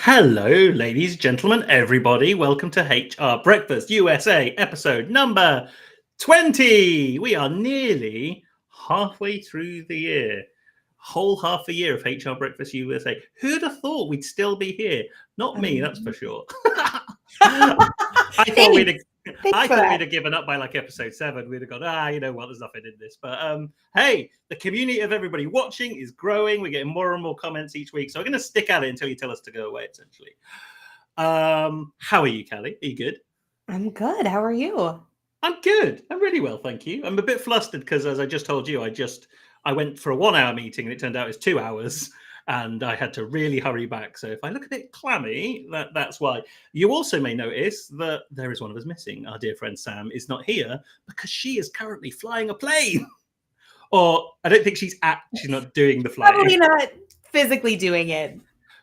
Hello, ladies, gentlemen, everybody. Welcome to HR Breakfast USA, episode number 20. We are nearly halfway through the year. Whole half a year of HR Breakfast USA. Who'd have thought we'd still be here? Not me, that's for sure. I thought we'd have given up by like episode 7. We'd have gone, you know what, there's nothing in this. But hey, the community of everybody watching is growing. We're getting more and more comments each week. So we're going to stick at it until you tell us to go away, essentially. How are you, Callie? Are you good? I'm good. How are you? I'm good. I'm really well, thank you. I'm a bit flustered because, as I just told you, I went for a 1-hour meeting and it turned out it's 2 hours. And I had to really hurry back. So if I look a bit clammy, that's why. You also may notice that there is one of us missing. Our dear friend Sam is not here because she is currently flying a plane. Or I don't think she's not doing the flying. Probably not physically doing it.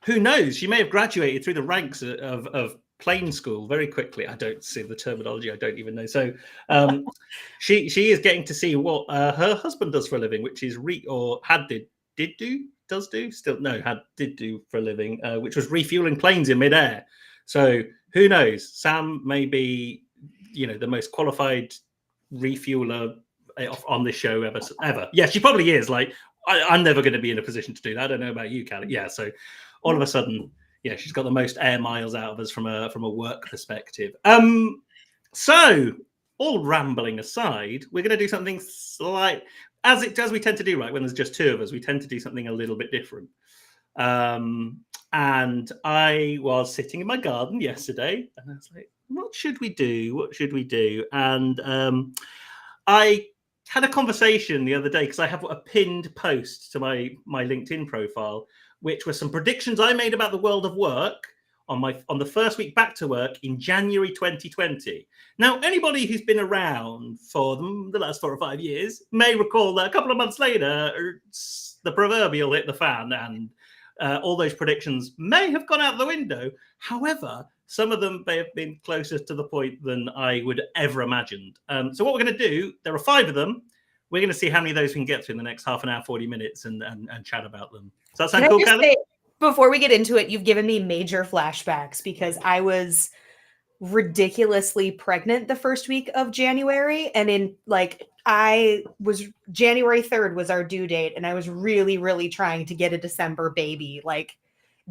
Who knows? She may have graduated through the ranks of plane school very quickly. I don't see the terminology. I don't even know. So she is getting to see what her husband does for a living, which is did do for a living, which was refueling planes in midair. So who knows? Sam may be, the most qualified refueler on this show ever. Yeah, she probably is. Like, I'm never going to be in a position to do that. I don't know about you, Callie. Yeah, so all of a sudden, yeah, she's got the most air miles out of us from a work perspective. So all rambling aside, we're going to do something slight. As we tend to do, right, when there's just two of us, we tend to do something a little bit different. And I was sitting in my garden yesterday, and I was like, what should we do? And I had a conversation the other day because I have a pinned post to my LinkedIn profile, which were some predictions I made about the world of work on the first week back to work in January 2020. Now, anybody who's been around for the last 4 or 5 years may recall that a couple of months later, the proverbial hit the fan, and all those predictions may have gone out the window. However, some of them may have been closer to the point than I would ever imagined. So what we're going to do, there are 5 of them. We're going to see how many of those we can get through in the next half an hour, 40 minutes and chat about them. Does that sound cool, Callie? Before we get into it, you've given me major flashbacks because I was ridiculously pregnant the first week of January. And January 3rd was our due date. And I was really, really trying to get a December baby,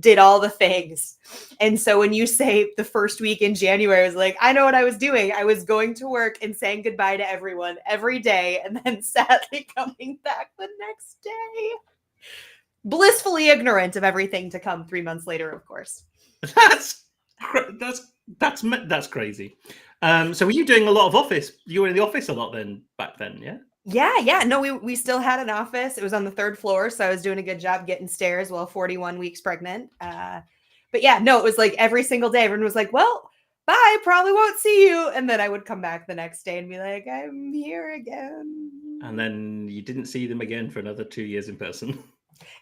did all the things. And so when you say the first week in January, I was like, I know what I was doing. I was going to work and saying goodbye to everyone every day and then sadly coming back the next day. Blissfully ignorant of everything to come 3 months later, of course. That's crazy. So were you doing a lot of office? You were in the office a lot then back then, yeah? Yeah. No, we still had an office. It was on the 3rd floor, so I was doing a good job getting stairs while 41 weeks pregnant. But yeah, no, it was like every single day. Everyone was like, well, bye, probably won't see you. And then I would come back the next day and be like, I'm here again. And then you didn't see them again for another 2 years in person.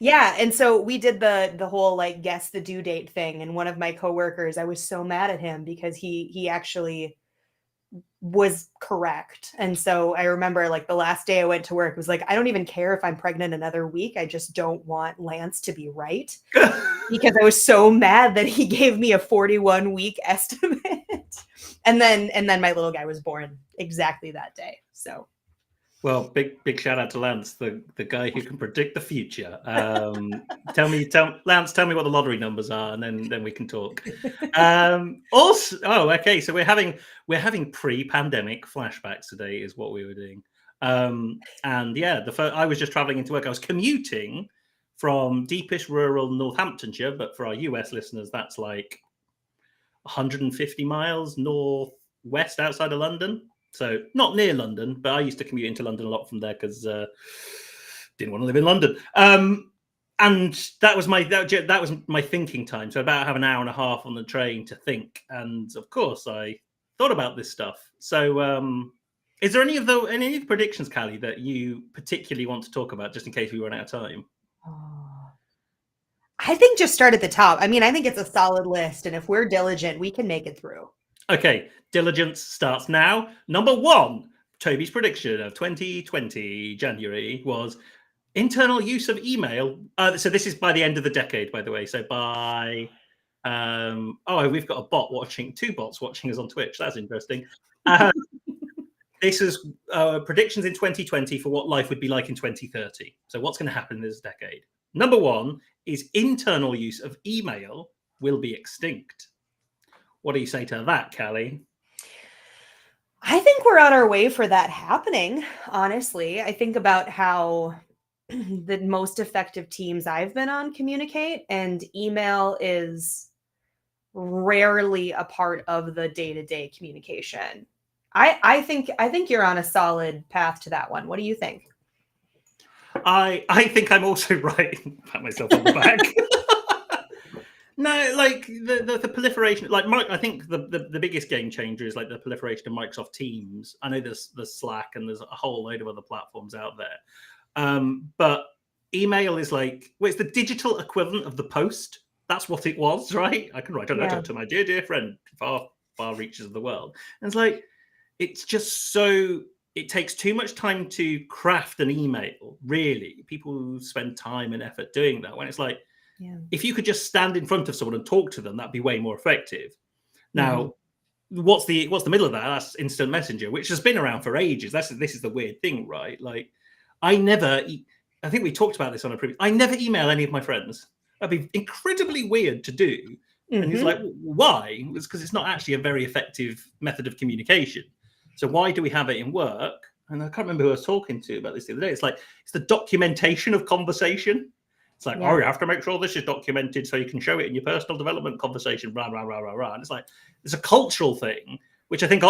Yeah, and so we did the whole guess the due date thing, and one of my coworkers, I was so mad at him because he actually was correct. And so I remember the last day I went to work, it was like, I don't even care if I'm pregnant another week. I just don't want Lance to be right because I was so mad that he gave me a 41-week estimate. and then my little guy was born exactly that day. So well, big shout out to Lance, the guy who can predict the future. Lance, tell me what the lottery numbers are, and then we can talk. Okay, so we're having pre-pandemic flashbacks today, is what we were doing. And yeah, I was just traveling into work. I was commuting from deepest rural Northamptonshire, but for our US listeners, that's like 150 miles northwest outside of London. So not near London, but I used to commute into London a lot from there because didn't want to live in London. And that was my thinking time. So about have an hour and a half on the train to think. And of course, I thought about this stuff. So is there any of the predictions, Callie, that you particularly want to talk about, just in case we run out of time? I think just start at the top. I mean, I think it's a solid list. And if we're diligent, we can make it through. Okay, diligence starts now. Number 1, Toby's prediction of 2020 January was internal use of email. So this is by the end of the decade, by the way. So by We've got a bot watching, 2 bots watching us on Twitch. That's interesting. This is predictions in 2020 for what life would be like in 2030. So what's going to happen in this decade? Number 1 is internal use of email will be extinct. What do you say to that, Callie? I think we're on our way for that happening, honestly. I think about how the most effective teams I've been on communicate, and email is rarely a part of the day-to-day communication. I think you're on a solid path to that one. What do you think? I think I'm also right. Pat myself on the back. No, like the proliferation, like I think the biggest game changer is like the proliferation of Microsoft Teams. I know there's Slack and there's a whole load of other platforms out there, but email is like, well, it's the digital equivalent of the post. That's what it was, right? I can write a letter to my dear friend, far reaches of the world. And it's like, it's just so, it takes too much time to craft an email, really. People spend time and effort doing that, when it's like, if you could just stand in front of someone and talk to them, that'd be way more effective. Now, what's the middle of that? That's instant messenger, which has been around for ages. This is the weird thing, right? Like, I think we talked about this on a previous. I never email any of my friends. That'd be incredibly weird to do. And he's like, why? It's because it's not actually a very effective method of communication. So why do we have it in work? And I can't remember who I was talking to about this the other day. It's like, it's the documentation of conversation. It's like, you have to make sure this is documented so you can show it in your personal development conversation, blah, blah, blah, blah, blah. And it's like, it's a cultural thing, which I think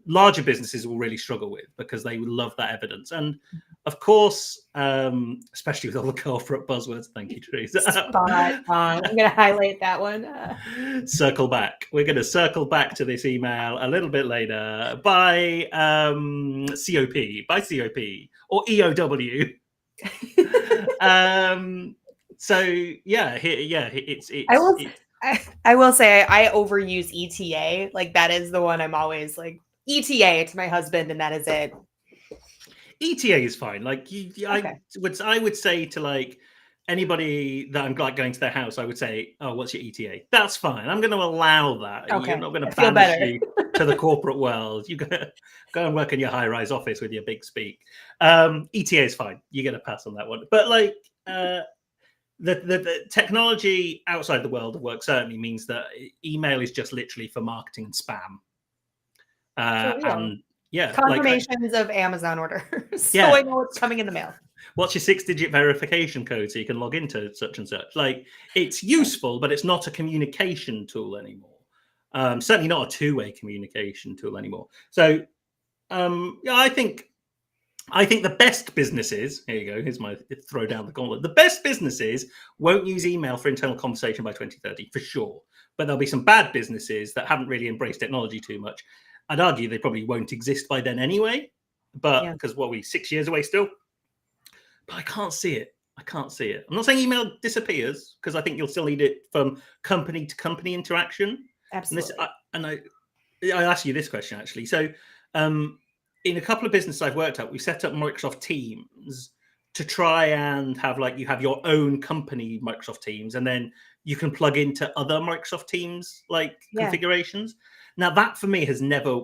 larger businesses will really struggle with, because they would love that evidence. And of course, especially with all the corporate buzzwords, thank you, Teresa. I'm going to highlight that one. Circle back. We're going to circle back to this email a little bit later by COP, or EOW. So I will say I overuse ETA. Like, that is the one I'm always like, ETA to my husband, and that is it. ETA is fine. Like, I would say to like anybody that I'm like going to their house, I would say, "Oh, what's your ETA?" That's fine. I'm going to allow that. Okay. You're not going to banish you to the corporate world. You go and work in your high-rise office with your big speak. ETA is fine. You get a pass on that one. But like the technology outside the world of work certainly means that email is just literally for marketing and spam. And confirmations of Amazon orders. So I know it's coming in the mail. What's your 6-digit verification code so you can log into such and such? Like, it's useful, but it's not a communication tool anymore. Certainly not a two-way communication tool anymore. So I think the best businesses, here you go, here's my throw down the gauntlet. The best businesses won't use email for internal conversation by 2030, for sure. But there'll be some bad businesses that haven't really embraced technology too much. I'd argue they probably won't exist by then anyway, but because what are we, 6 years away still? But I can't see it. I'm not saying email disappears, because I think you'll still need it from company to company interaction. Absolutely. And I ask you this question, actually. So in a couple of businesses I've worked at, we set up Microsoft Teams to try and have, like, you have your own company Microsoft Teams, and then you can plug into other Microsoft Teams configurations. Now, that for me has never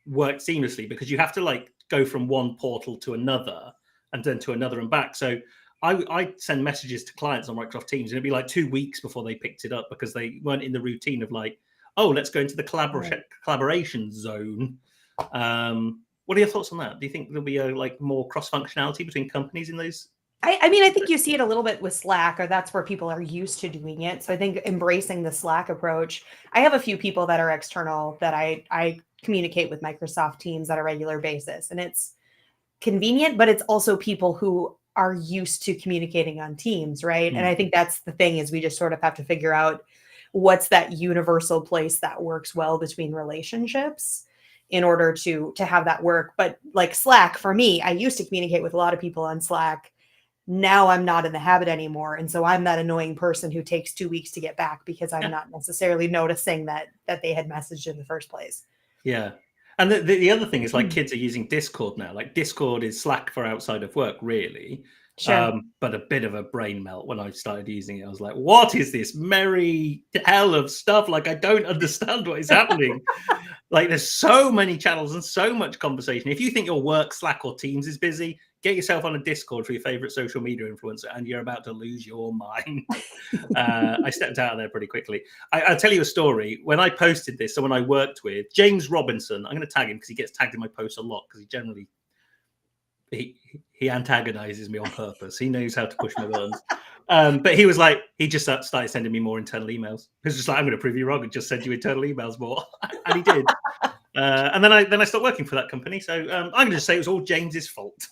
worked seamlessly, because you have to like go from one portal to another and then to another and back. So I send messages to clients on Microsoft Teams, and it'd be like 2 weeks before they picked it up, because they weren't in the routine of like, oh, let's go into the collaboration zone. What are your thoughts on that? Do you think there'll be like more cross functionality between companies in those? I mean, I think you see it a little bit with Slack, or that's where people are used to doing it. So I think embracing the Slack approach. I have a few people that are external that I communicate with Microsoft Teams on a regular basis, and it's convenient, but it's also people who are used to communicating on Teams, right? And I think that's the thing, is we just sort of have to figure out what's that universal place that works well between relationships in order to have that work. But like Slack, for me, I used to communicate with a lot of people on Slack. Now I'm not in the habit anymore. And so I'm that annoying person who takes 2 weeks to get back, because I'm not necessarily noticing that they had messaged in the first place. Yeah. And the other thing is, like, kids are using Discord now. Like, Discord is Slack for outside of work, really. Sure. But a bit of a brain melt when I started using it. I was like, what is this merry hell of stuff? Like, I don't understand what is happening. Like, there's so many channels and so much conversation. If you think your work, Slack, or Teams is busy, get yourself on a Discord for your favorite social media influencer, and you're about to lose your mind. I stepped out of there pretty quickly. I'll tell you a story. When I posted this, someone I worked with, James Robinson, I'm going to tag him because he gets tagged in my posts a lot because he generally he antagonizes me on purpose. He knows how to push my buttons. But he was like, he just started sending me more internal emails. He was just like, I'm going to prove you wrong and just send you internal emails more. And he did. And then I stopped working for that company. So I'm going to just say it was all James's fault.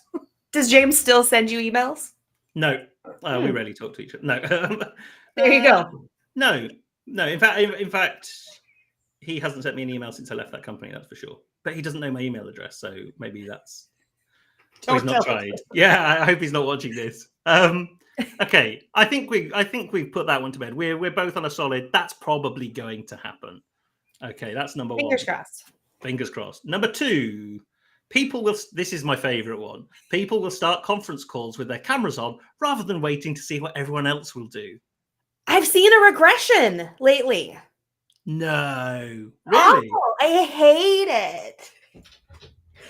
Does James still send you emails? No, we rarely talk to each other. No. There you go. No. In fact, he hasn't sent me an email since I left that company. That's for sure. But he doesn't know my email address, so maybe that's. He's not tried. Yeah, I hope he's not watching this. Okay, I think we've put that one to bed. We're both on a solid. That's probably going to happen. Okay, that's number one. Fingers crossed. Fingers crossed. Number two, people will. This is my favorite one. People will start conference calls with their cameras on rather than waiting to see what everyone else will do. I've seen a regression lately. No, really? Oh, I hate it.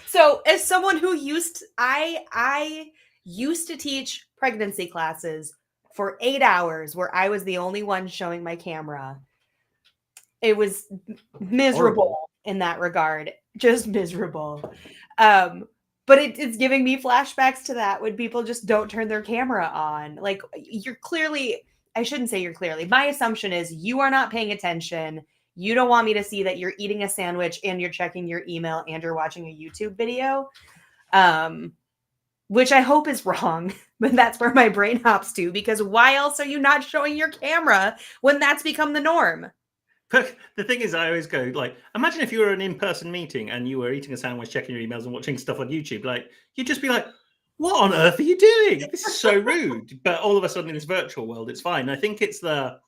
So, as someone who I used to teach pregnancy classes for 8 hours where I was the only one showing my camera. It was miserable in that regard, just miserable. But it's giving me flashbacks to that when people just don't turn their camera on. Like, I shouldn't say you're clearly. My assumption is you are not paying attention. You don't want me to see that you're eating a sandwich and you're checking your email and you're watching a YouTube video, which I hope is wrong, but that's where my brain hops to, because why else are you not showing your camera when that's become the norm? But the thing is, I always go, like, imagine if you were an in-person meeting and you were eating a sandwich, checking your emails and watching stuff on YouTube. Like, you'd just be like, what on earth are you doing? This is so rude. But all of a sudden in this virtual world, it's fine. I think it's the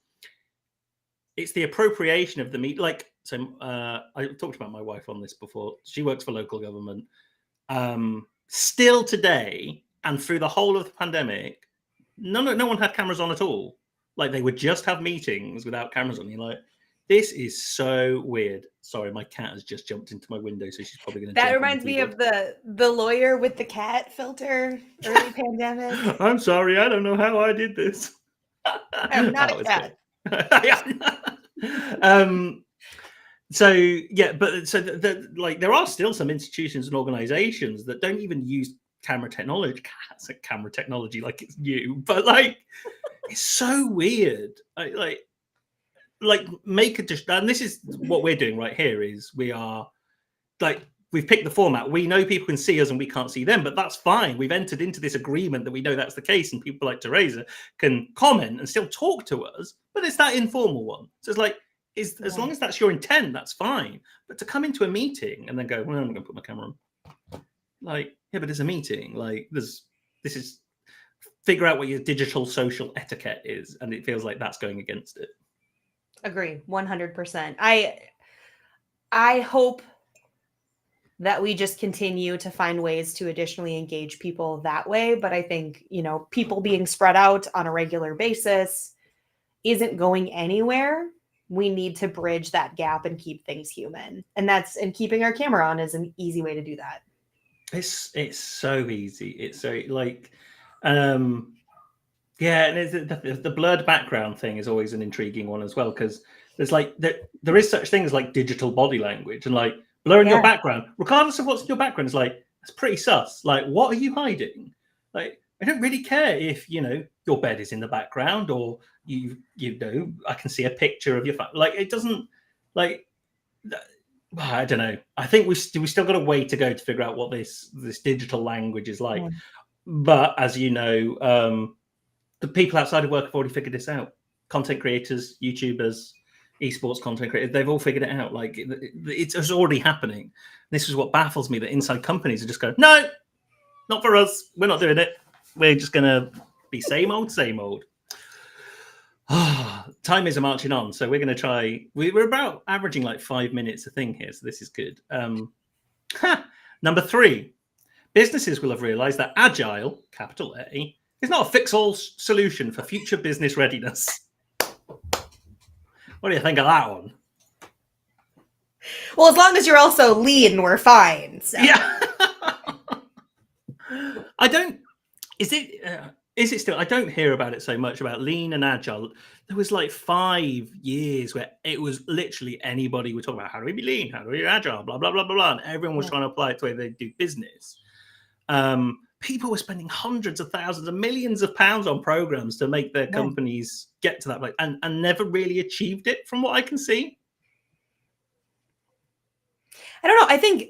appropriation of the meet. Like, so I talked about my wife on this before. She works for local government. Still today, and through the whole of the pandemic, no one had cameras on at all. Like, they would just have meetings without cameras on. You're like, this is so weird. Sorry, my cat has just jumped into my window, so she's probably going to. That reminds me of the lawyer with the cat filter, early pandemic. I'm sorry, I don't know how I did this. I'm not a cat. So yeah, but so like there are still some institutions and organizations that don't even use camera technology. It's a camera technology like it's new, but like it's so weird. Like make a just, and this is what we're doing right here. Is we are like we've picked the format. We know people can see us and we can't see them, but that's fine. We've entered into this agreement that we know that's the case, and people like Teresa can comment and still talk to us. But it's that informal one. So it's like, as long as that's your intent, that's fine. But to come into a meeting and then go, well, I'm going to put my camera on. Like, yeah, but it's a meeting. Like, this is figure out what your digital social etiquette is, and it feels like that's going against it. Agree, 100%. I hope that we just continue to find ways to additionally engage people that way. But I think, people being spread out on a regular basis isn't going anywhere. We need to bridge that gap and keep things human. And keeping our camera on is an easy way to do that. It's so easy. It's so like, yeah, and the blurred background thing is always an intriguing one as well, because there's like there is such things like digital body language, and like blurring your background, regardless of what's in your background, is like, it's pretty sus. Like, what are you hiding? Like, I don't really care if your bed is in the background, or I can see a picture of your family. Like, it doesn't, like, I don't know. I think we still got a way to go to figure out what this digital language is like. But as you know, the people outside of work have already figured this out. Content creators, YouTubers, esports content creators, they've all figured it out. Like, it's already happening. This is what baffles me, that inside companies are just going, no, not for us. We're not doing it. We're just going to be same old, same old. Time is marching on, so we're going to try. We're about averaging like 5 minutes a thing here, so this is good. Number 3, businesses will have realized that agile, capital A, It's not a fix-all solution for future business readiness. What do you think of that one? Well, as long as you're also lean, we're fine. So. Yeah. I don't. Is it? Is it still? I don't hear about it so much about lean and agile. There was like 5 years where it was literally anybody would talk about how do we be lean, how do we be agile, blah blah blah blah blah, and everyone was trying to apply it to the way they do business. People were spending hundreds of thousands and millions of pounds on programs to make their companies get to that place, and never really achieved it, from what I can see. I don't know. I think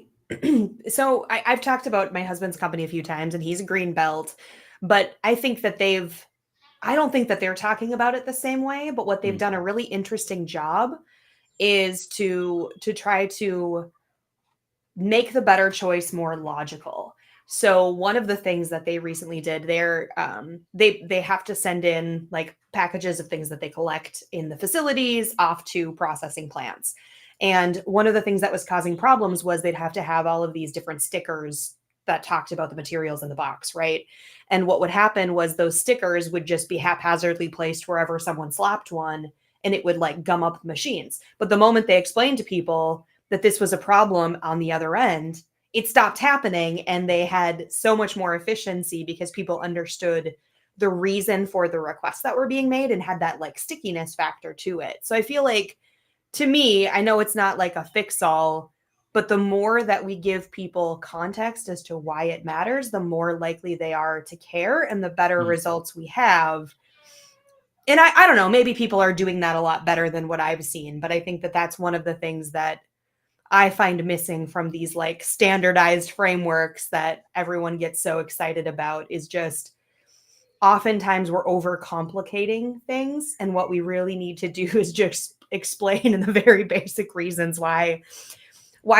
so. I've talked about my husband's company a few times, and he's a green belt. But I think that I don't think that they're talking about it the same way. But what they've done a really interesting job is to try to make the better choice more logical. So one of the things that they recently did, they have to send in like packages of things that they collect in the facilities off to processing plants. And one of the things that was causing problems was they'd have to have all of these different stickers that talked about the materials in the box, right? And what would happen was those stickers would just be haphazardly placed wherever someone slapped one, and it would like gum up the machines. But the moment they explained to people that this was a problem on the other end, it stopped happening, and they had so much more efficiency because people understood the reason for the requests that were being made and had that like stickiness factor to it. So I feel like, to me, I know it's not like a fix-all, but the more that we give people context as to why it matters, the more likely they are to care and the better results we have. And I don't know, maybe people are doing that a lot better than what I've seen, but I think that that's one of the things that I find missing from these like standardized frameworks that everyone gets so excited about, is just oftentimes we're overcomplicating things. And what we really need to do is just explain in the very basic reasons why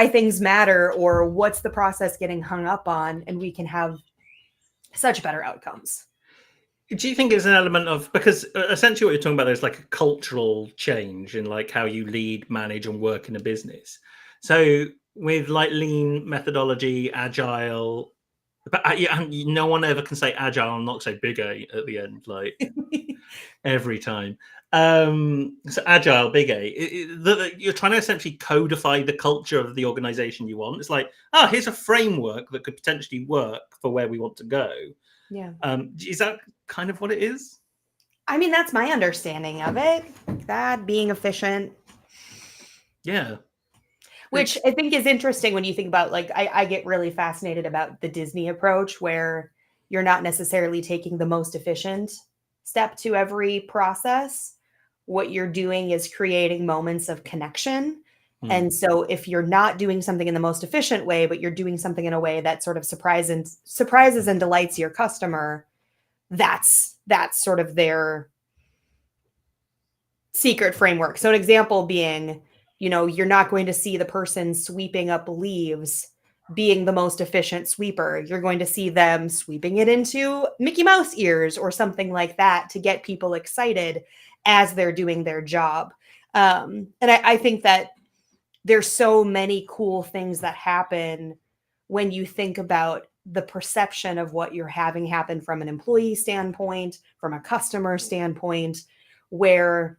things matter, or what's the process getting hung up on, and we can have such better outcomes. Do you think it's an element of, because essentially what you're talking about is like a cultural change in like how you lead, manage, and work in a business? So with like lean methodology, agile, but no one ever can say agile and not say big A at the end, like every time. So agile, big A. You're trying to essentially codify the culture of the organization you want. It's like, here's a framework that could potentially work for where we want to go. Yeah. Is that kind of what it is? I mean, that's my understanding of it. That being efficient. Yeah. Which I think is interesting when you think about, like, I get really fascinated about the Disney approach, where you're not necessarily taking the most efficient step to every process. What you're doing is creating moments of connection. And so if you're not doing something in the most efficient way, but you're doing something in a way that sort of surprises and delights your customer, that's sort of their secret framework. So an example being, you're not going to see the person sweeping up leaves being the most efficient sweeper. You're going to see them sweeping it into Mickey Mouse ears or something like that to get people excited as they're doing their job. And I think that there's so many cool things that happen when you think about the perception of what you're having happen from an employee standpoint, from a customer standpoint, where,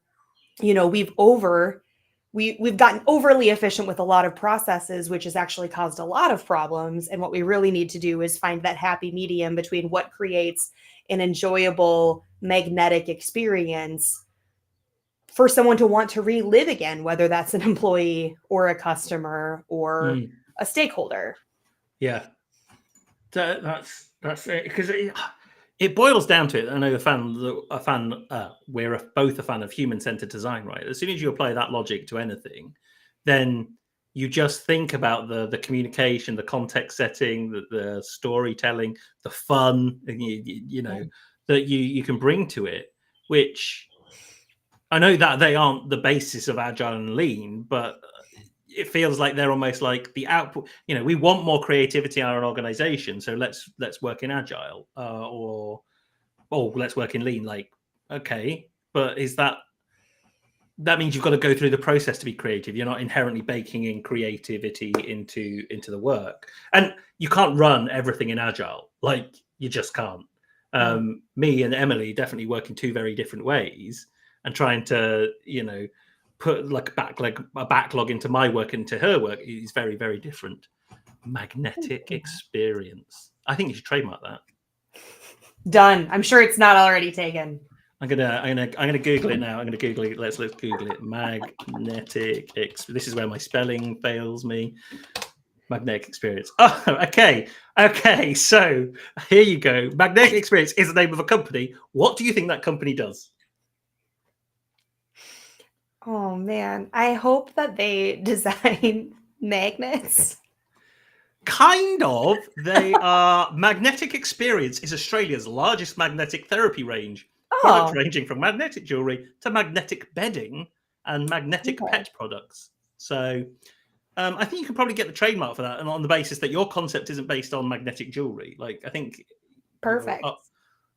we've gotten overly efficient with a lot of processes, which has actually caused a lot of problems. And what we really need to do is find that happy medium between what creates an enjoyable, magnetic experience for someone to want to relive again, whether that's an employee or a customer or a stakeholder. Yeah, that's it, because it boils down to it. I know we're both a fan of human-centered design, right? As soon as you apply that logic to anything, then you just think about the communication, the context setting, the storytelling, the fun, that you can bring to it, which I know that they aren't the basis of agile and lean, but it feels like they're almost like the output. We want more creativity in our organization, so let's work in agile, or let's work in lean. Like, okay, but that means you've got to go through the process to be creative. You're not inherently baking in creativity into the work, and you can't run everything in agile. Like, you just can't. Me and Emily definitely work in two very different ways, and trying to, put like a backlog into my work and into her work is very, very different. Magnetic experience. I think you should trademark that. Done. I'm sure it's not already taken. I'm gonna Google it now. I'm gonna Google it. Let's Google it. Magnetic. This is where my spelling fails me. Magnetic experience. Oh, okay. So here you go. Magnetic experience is the name of a company. What do you think that company does? Oh man, I hope that they design magnets. Kind of. They are. Magnetic Experience is Australia's largest magnetic therapy range. Products ranging from magnetic jewelry to magnetic bedding and magnetic pet products. So I think you can probably get the trademark for that, and on the basis that your concept isn't based on magnetic jewelry. Like, I think. Perfect.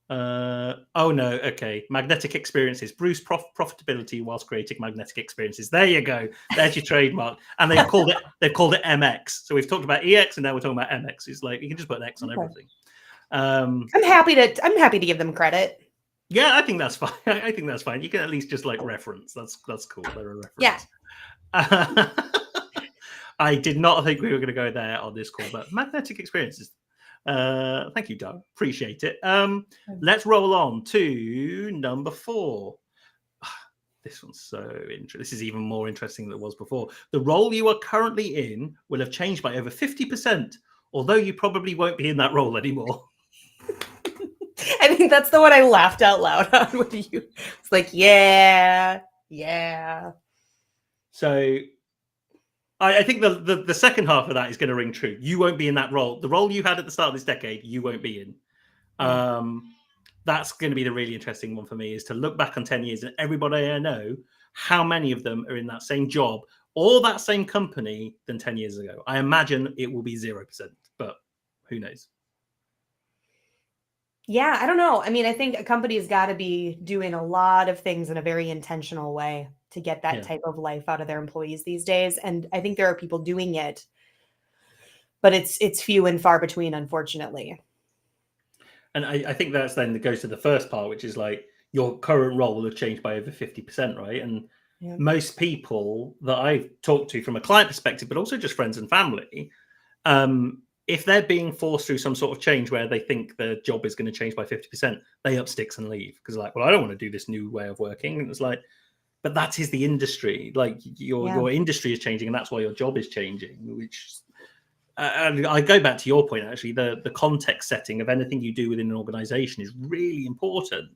Oh no, okay. Magnetic experiences, Bruce profitability whilst creating magnetic experiences. There you go. There's your trademark. And they've called it MX. So we've talked about EX and now we're talking about MX. It's like you can just put an X on everything. I'm happy to give them credit. Yeah, I think that's fine. I think that's fine. You can at least just like reference. That's cool. They're a reference. Yeah. I did not think we were going to go there on this call, but magnetic experiences. Thank you, Doug. Appreciate it. Let's roll on to number 4. This one's so interesting. This is even more interesting than it was before. The role you are currently in will have changed by over 50%, although you probably won't be in that role anymore. I think that's the one I laughed out loud on with you. It's like, yeah. So I think the second half of that is going to ring true. You won't be in that role. The role you had at the start of this decade, you won't be in. That's going to be the really interesting one for me, is to look back on 10 years and everybody I know, how many of them are in that same job or that same company than 10 years ago. I imagine it will be 0%, but who knows? Yeah, I don't know. I mean, I think a company's got to be doing a lot of things in a very intentional way to get that type of life out of their employees these days. And I think there are people doing it, but it's few and far between, unfortunately. And I think that's then that goes to the first part, which is like your current role will have changed by over 50%, right? And most people that I've talked to from a client perspective, but also just friends and family, if they're being forced through some sort of change where they think their job is going to change by 50%, they up sticks and leave because like, well, I don't want to do this new way of working. And it's like, but that is the industry. Like your industry is changing, and that's why your job is changing. Which and I go back to your point. Actually, the context setting of anything you do within an organization is really important,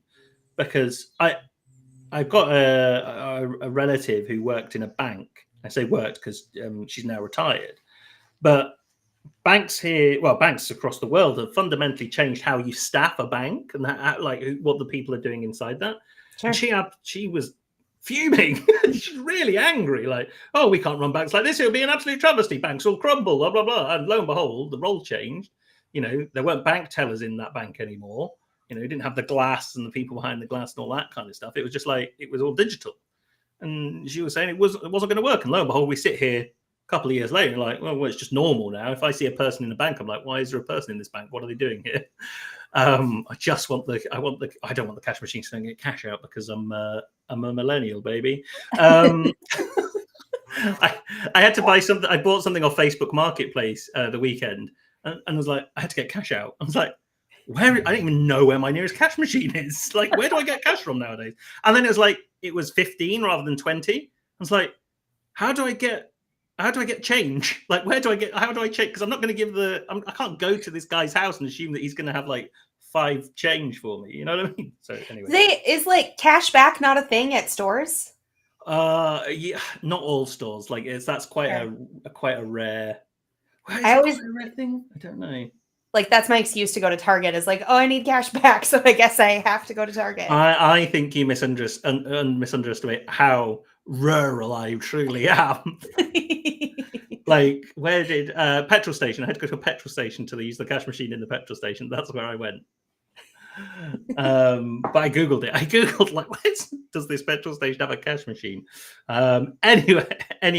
because I've got a relative who worked in a bank. I say worked because she's now retired, but banks here, well, banks across the world have fundamentally changed how you staff a bank and like what the people are doing inside that. Sure. And she was fuming. She's really angry. Like, oh, we can't run banks like this. It'll be an absolute travesty. Banks will crumble, blah, blah, blah. And lo and behold, the role changed. There weren't bank tellers in that bank anymore. You didn't have the glass and the people behind the glass and all that kind of stuff. It was just like, it was all digital. And she was saying it wasn't going to work. And lo and behold, we sit here couple of years later, like, well, it's just normal now. If I see a person in a bank, I'm like, why is there a person in this bank? What are they doing here? I don't want the cash machine to get cash out because I'm a millennial, baby. I had to buy something. I bought something off Facebook Marketplace the weekend, and I was like, I had to get cash out. I was like, I don't even know where my nearest cash machine is. Like, where do I get cash from nowadays? And then it was 15 rather than 20. I was like, how do I get change? Like, how do I check? Because I'm not going to give I can't go to this guy's house and assume that he's going to have like 5 change for me. You know what I mean? So anyway. Is like cash back not a thing at stores? Yeah, not all stores. Like that's quite a rare. I always a rare thing. I don't know. Like that's my excuse to go to Target is like, oh, I need cash back, so I guess I have to go to Target. I think you misunderestimate how rural I truly am. Like, where did petrol station? I had to go to a petrol station to use the cash machine in the petrol station. That's where I went. But I googled it. I googled like, does this petrol station have a cash machine? Anyway, I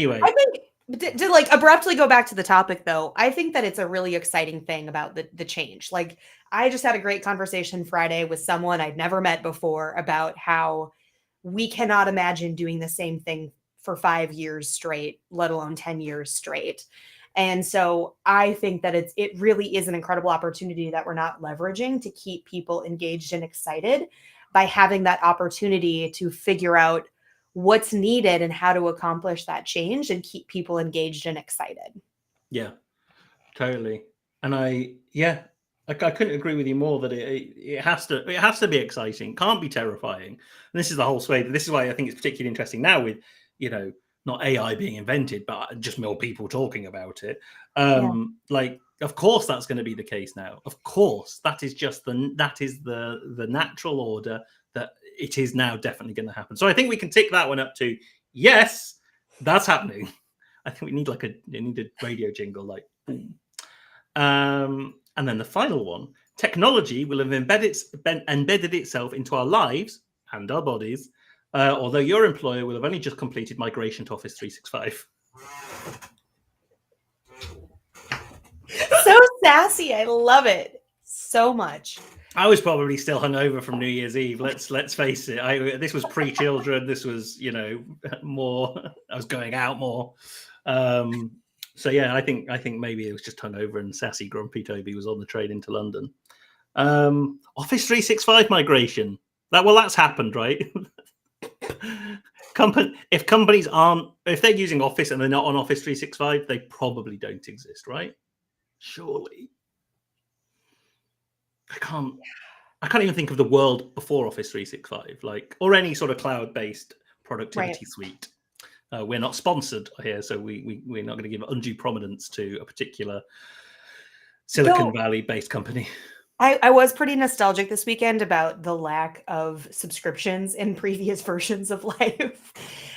think To like abruptly go back to the topic though, I think that it's a really exciting thing about the change. Like I just had a great conversation Friday with someone I'd never met before about how we cannot imagine doing the same thing for 5 years straight, let alone 10 years straight. And so I think that it really is an incredible opportunity that we're not leveraging to keep people engaged and excited by having that opportunity to figure out what's needed and how to accomplish that change and keep people engaged and excited. Yeah, totally. And I couldn't agree with you more that it has to be exciting. Can't be terrifying. And this is the whole sway. This is why I think it's particularly interesting now with, not AI being invented, but just more people talking about it. Yeah. Like, of course, that's going to be the case now. Of course, that is the natural order that it is now definitely going to happen. So I think we can tick that one up to yes, that's happening. I think we need a radio jingle like boom. And then the final one, technology will have embedded itself into our lives and our bodies, although your employer will have only just completed migration to Office 365. So sassy. I love it so much. I was probably still hungover from New Year's Eve. Let's face it. This was pre-children. This was, more. I was going out more. So yeah, I think maybe it was just hungover and sassy, grumpy Toby was on the train into London. Office 365 migration. That's happened, right? If they're using Office and they're not on Office 365, they probably don't exist, right? Surely. I can't even think of the world before Office 365, or any sort of cloud-based productivity suite. We're not sponsored here, so we're not going to give undue prominence to a particular Silicon Valley-based company. I was pretty nostalgic this weekend about the lack of subscriptions in previous versions of life.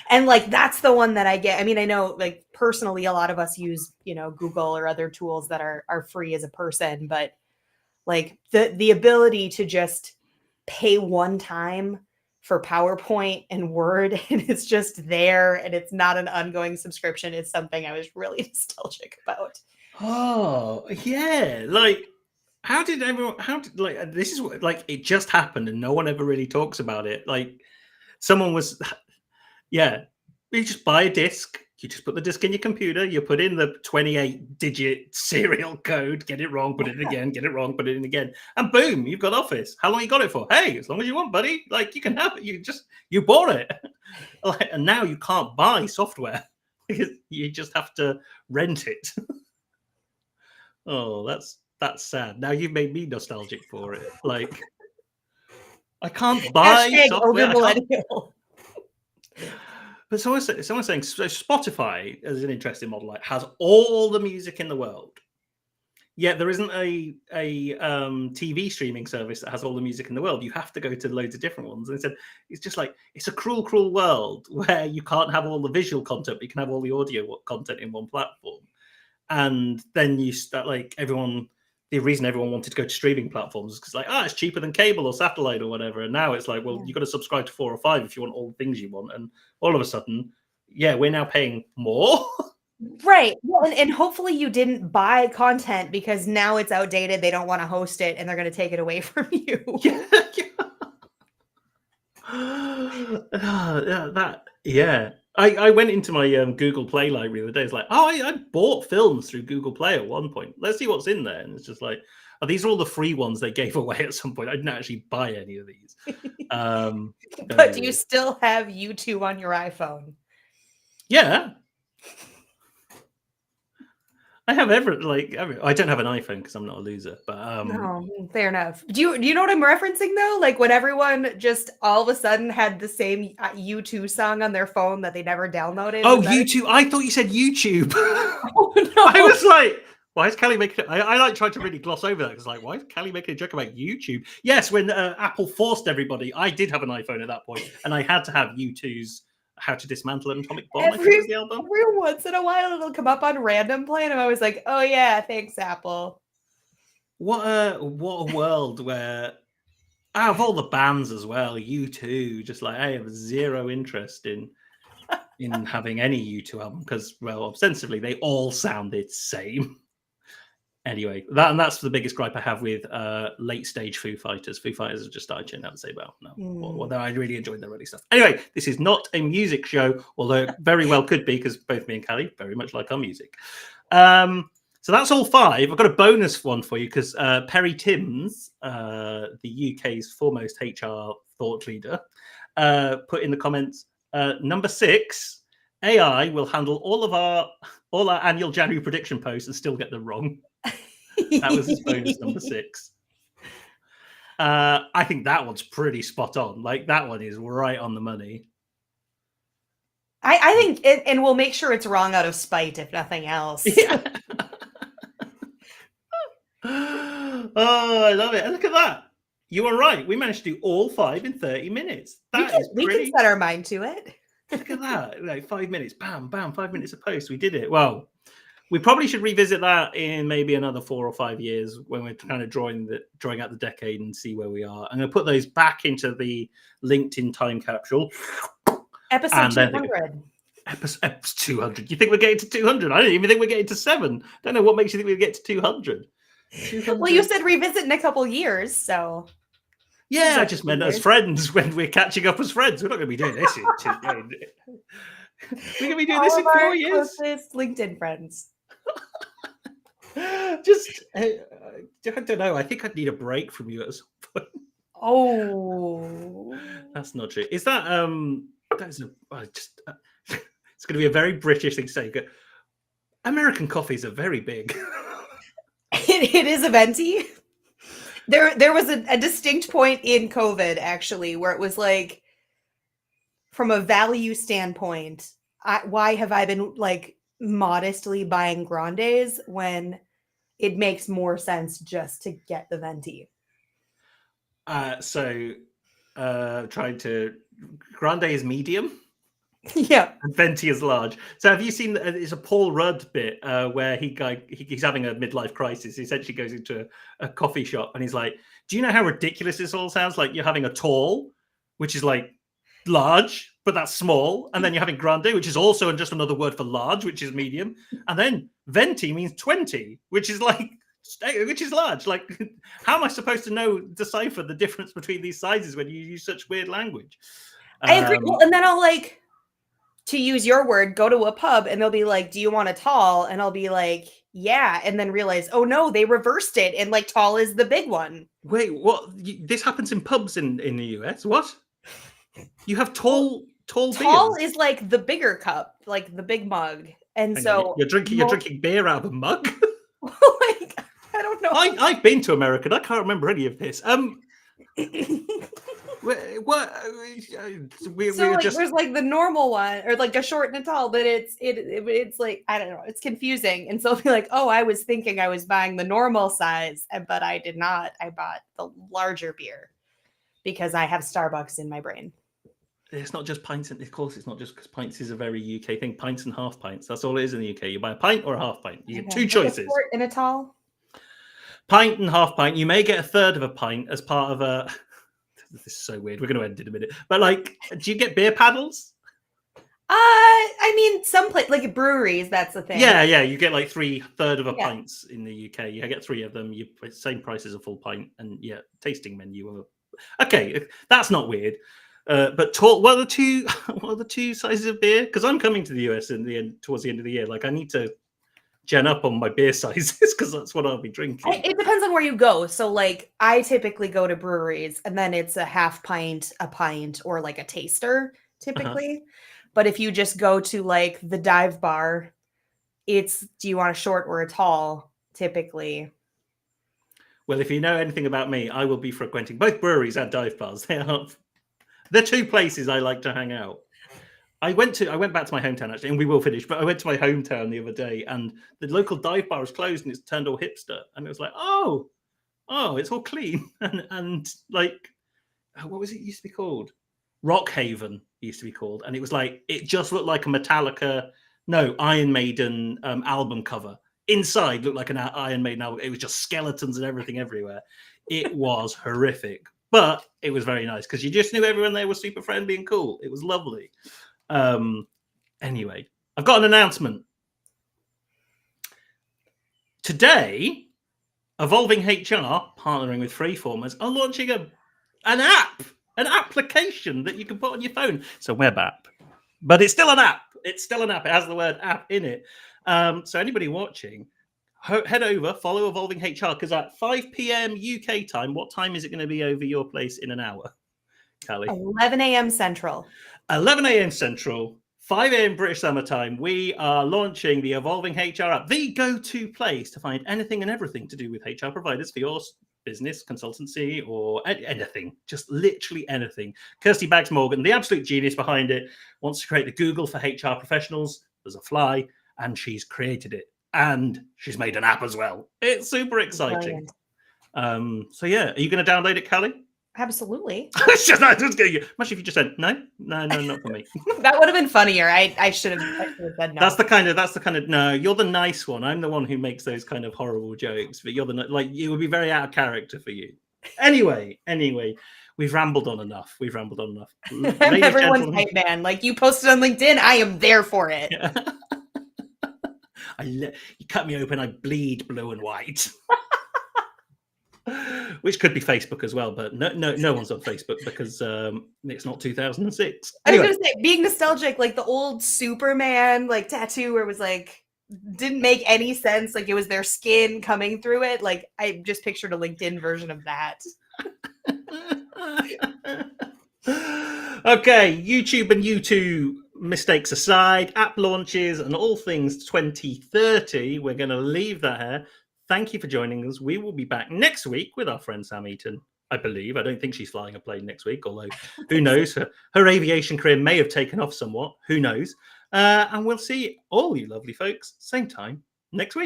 And that's the one that I get. I mean, I know personally, a lot of us use, Google or other tools that are free as a person, but the ability to just pay one time for PowerPoint and Word and it's just there and it's not an ongoing subscription is something I was really nostalgic about. Oh, yeah. This is what, it just happened and no one ever really talks about it. Someone was, yeah, you just buy a disc. You just put the disc in your computer, you put in the 28-digit serial code, get it wrong, put it in again, get it wrong, put it in again, and boom, you've got Office. How long you got it for? Hey, as long as you want, buddy. You can have it. You bought it. And now you can't buy software because you just have to rent it. Oh, that's sad. Now you've made me nostalgic for it. I can't buy software. Millennial. But someone's saying so Spotify is an interesting model. Has all the music in the world, yet there isn't a TV streaming service that has all the music in the world. You have to go to loads of different ones. And it's just it's a cruel world where you can't have all the visual content, but you can have all the audio content in one platform. And then you start the reason everyone wanted to go to streaming platforms is because it's cheaper than cable or satellite or whatever. And now it's you've got to subscribe to 4 or 5 if you want all the things you want. And all of a sudden, we're now paying more. Right. Well, and hopefully you didn't buy content because now it's outdated. They don't want to host it and they're going to take it away from you. I went into my Google Play library the other day. It's I bought films through Google Play at one point. Let's see what's in there. And it's just these are all the free ones they gave away at some point. I didn't actually buy any of these. But do you still have YouTube on your iPhone? Yeah. I have I don't have an iPhone because I'm not a loser, but no, fair enough. Do you know what I'm referencing though? When everyone just all of a sudden had the same U2 song on their phone that they never downloaded. Oh, YouTube! I thought you said YouTube. Oh, no. I was why is Callie making? I tried to really gloss over that because why is Callie making a joke about YouTube? Yes, when Apple forced everybody, I did have an iPhone at that point, and I had to have U2's How to Dismantle an Atomic Bomb. Every once in a while, it'll come up on random play, and I'm always like, "Oh yeah, thanks, Apple." What a world where, out of all the bands as well, U2 just I have zero interest in. in having any U2 album because, well, ostensibly they all sounded same. Anyway, that's the biggest gripe I have with late stage Foo Fighters. Foo Fighters have just started churning out and say, well, no. Although I really enjoyed their early stuff. Anyway, this is not a music show, although it very well could be because both me and Callie very much like our music. So that's all 5. I've got a bonus one for you because Perry Timms, the UK's foremost HR thought leader, put in the comments, number 6, AI will handle all our annual January prediction posts and still get them wrong. That was his bonus number 6. I think that one's pretty spot on. Like, that one is right on the money. I think, and we'll make sure it's wrong out of spite, if nothing else. Yeah. Oh, I love it. And look at that. You were right. We managed to do all 5 in 30 minutes. We can set our mind to it. Look at that. Like 5 minutes. Bam, bam, 5 minutes a post. We did it. Well, we probably should revisit that in maybe another 4 or 5 years when we're kind of drawing out the decade and see where we are. I'm going to put those back into the LinkedIn time capsule. Episode 200. Episode 200. You think we're getting to 200? I don't even think we're getting to 7. Don't know what makes you think we'll get to 200. 200. Well, you said revisit in a couple years, so. Yeah, I just meant as friends when we're catching up as friends. We're not going to be doing this in 2 years. We're going to be doing this in 4 years. Closest LinkedIn friends. Just, I don't know. I think I'd need a break from you at some point. Oh, that's not true. Is that it's going to be a very British thing to say. American coffees are very big. It is a venti. There was a distinct point in COVID actually where it was like, from a value standpoint, why have I been like modestly buying grandes when it makes more sense just to get the venti? Trying to grande is medium. Yeah, and venti is large. So have you seen? It's a Paul Rudd bit where he's having a midlife crisis. He essentially goes into a coffee shop and he's like, "Do you know how ridiculous this all sounds? Like you're having a tall, which is like large, but that's small, and then you're having grande, which is also just another word for large, which is medium, and then venti means 20, which is like." Which is large. Like, how am I supposed to decipher the difference between these sizes when you use such weird language? I agree. Well, and then I'll like, to use your word, go to a pub and they'll be like, "Do you want a tall?" And I'll be like, "Yeah," and then realize, oh no, they reversed it, and like tall is the big one. Wait, what? This happens in pubs in the US? What? You have tall beers. Tall is like the bigger cup, like the big mug, and so you're drinking beer out of a mug. Like, I don't know. I've been to America. I can't remember any of this. What? There's like the normal one, or like a short and a tall, but it's like, I don't know. It's confusing, and so I'll be like, "Oh, I was thinking I was buying the normal size, but I did not. I bought the larger beer because I have Starbucks in my brain." It's not just pints, and of course, it's not just because pints is a very UK thing. Pints and half pints. That's all it is in the UK. You buy a pint or a half pint. You get 2 choices. A short and a tall. Pint and half pint. You may get a third of a pint as part of a. This is so weird. We're going to end in a minute. But like, do you get beer paddles? I mean, some like breweries, that's the thing. Yeah. You get like 3/3 of a pints in the UK. You get 3 of them. You pay the same price as a full pint, and tasting menu. Okay, that's not weird. But tall. What are the two sizes of beer? Because I'm coming to the US towards the end of the year. Like, I need to gen up on my beer sizes because that's what I'll be drinking. It depends on where you go. So like, I typically go to breweries and then it's a half pint, a pint, or like a taster typically. But if you just go to like the dive bar, it's, do you want a short or a tall typically? Well, if you know anything about me, I will be frequenting both breweries and dive bars. They're 2 places I like to hang out. I went back to my hometown actually, and we will finish. But I went to my hometown the other day, and the local dive bar was closed, and it's turned all hipster. And it was like, oh, it's all clean, and like, what was it used to be called? Rockhaven used to be called, and it was like, it just looked like a Metallica, Iron Maiden album cover. Inside looked like an Iron Maiden album. It was just skeletons and everything everywhere. It was horrific, but it was very nice because you just knew everyone there was super friendly and cool. It was lovely. Anyway, I've got an announcement. Today, Evolving HR, partnering with Freeformers, are launching an application that you can put on your phone. It's a web app, but it's still an app. It's still an app. It has the word app in it. So anybody watching, head over, follow Evolving HR, because at 5 p.m. UK time, what time is it going to be over your place in an hour, Callie? 11 a.m. Central. 11 a.m. Central, 5 a.m. British summertime. We are launching the Evolving HR app, the go-to place to find anything and everything to do with HR providers for your business, consultancy, or anything, just literally anything. Kirsty Baggs-Morgan, the absolute genius behind it, wants to create the Google for HR professionals. There's a fly, and she's created it. And she's made an app as well. It's super exciting. So yeah, are you going to download it, Callie? Absolutely. Imagine if you just said no, not for me. That would have been funnier. I should have said no. That's the kind of no. You're the nice one. I'm the one who makes those kind of horrible jokes, but you're the it would be very out of character for you. Anyway, we've rambled on enough. I'm everyone's hype man. Like, you posted on LinkedIn, I am there for it. Yeah. You cut me open, I bleed blue and white. Which could be Facebook as well, but no one's on Facebook because it's not 2006. Anyway. I was gonna say, being nostalgic, like the old Superman like tattoo, where it was like didn't make any sense. Like, it was their skin coming through it. Like, I just pictured a LinkedIn version of that. Okay, YouTube and YouTube mistakes aside, app launches and all things 2030. We're going to leave that here. Thank you for joining us. We will be back next week with our friend Sam Eaton, I believe. I don't think she's flying a plane next week, although who knows? Her aviation career may have taken off somewhat. Who knows? And we'll see all you lovely folks same time next week.